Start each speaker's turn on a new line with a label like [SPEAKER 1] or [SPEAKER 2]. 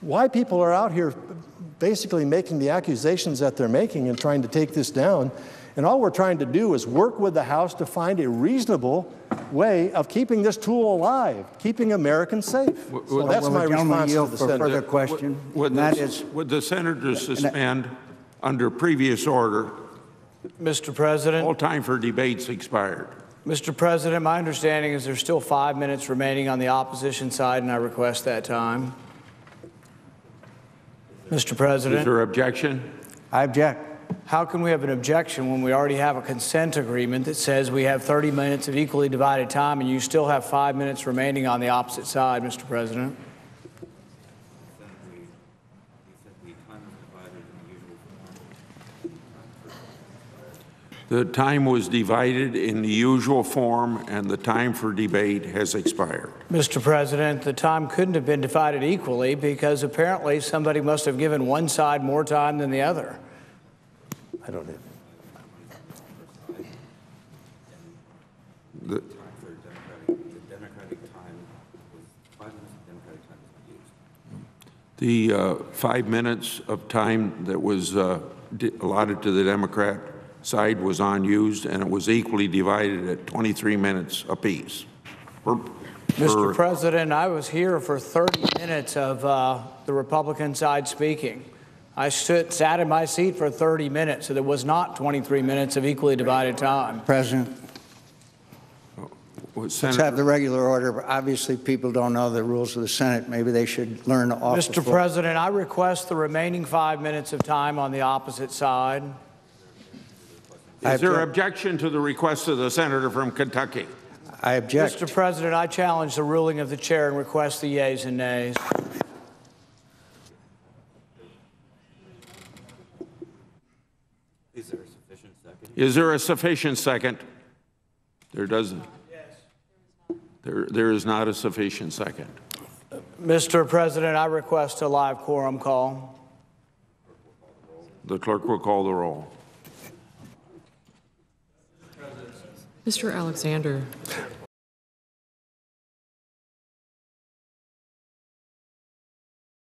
[SPEAKER 1] why people are out here basically making the accusations that they're making and trying to take this down. And all we're trying to do is work with the House to find a reasonable way of keeping this tool alive, keeping Americans safe. So that's my response to the Senator.
[SPEAKER 2] Further question.
[SPEAKER 3] Would the Senator suspend under previous order?
[SPEAKER 4] Mr. President.
[SPEAKER 3] All time for debates expired.
[SPEAKER 4] Mr. President, my understanding is there's still 5 minutes remaining on the opposition side, and I request that time. Mr. President.
[SPEAKER 3] Is there objection?
[SPEAKER 2] I object.
[SPEAKER 4] How can we have an objection when we already have a consent agreement that says we have 30 minutes of equally divided time and you still have 5 minutes remaining on the opposite side, Mr. President?
[SPEAKER 3] The time was divided in the usual form, and the time for debate has expired.
[SPEAKER 4] Mr. President, the time couldn't have been divided equally because apparently somebody must have given one side more time than the other.
[SPEAKER 1] I don't know.
[SPEAKER 3] The
[SPEAKER 5] Democratic time was 5 minutes of Democratic time was used.
[SPEAKER 3] The 5 minutes of time that was allotted to the Democrat side was unused, and it was equally divided at 23 minutes apiece.
[SPEAKER 4] Mr. President, I was here for 30 minutes of the Republican side speaking. I sat in my seat for 30 minutes, so there was not 23 minutes of equally divided time.
[SPEAKER 2] President, let's have the regular order. But obviously, people don't know the rules of the Senate. Maybe they should learn off the
[SPEAKER 4] Mr.
[SPEAKER 2] floor.
[SPEAKER 4] President, I request the remaining 5 minutes of time on the opposite side.
[SPEAKER 3] Is there objection to the request of the senator from Kentucky?
[SPEAKER 2] I object.
[SPEAKER 4] Mr. President, I challenge the ruling of the chair and request the yeas and nays.
[SPEAKER 5] Is there a sufficient second?
[SPEAKER 3] Is there a sufficient second? There doesn't.
[SPEAKER 4] Yes.
[SPEAKER 3] There is not a sufficient second.
[SPEAKER 4] Mr. President, I request a live quorum call.
[SPEAKER 3] The clerk will call the roll.
[SPEAKER 6] Mr. Alexander.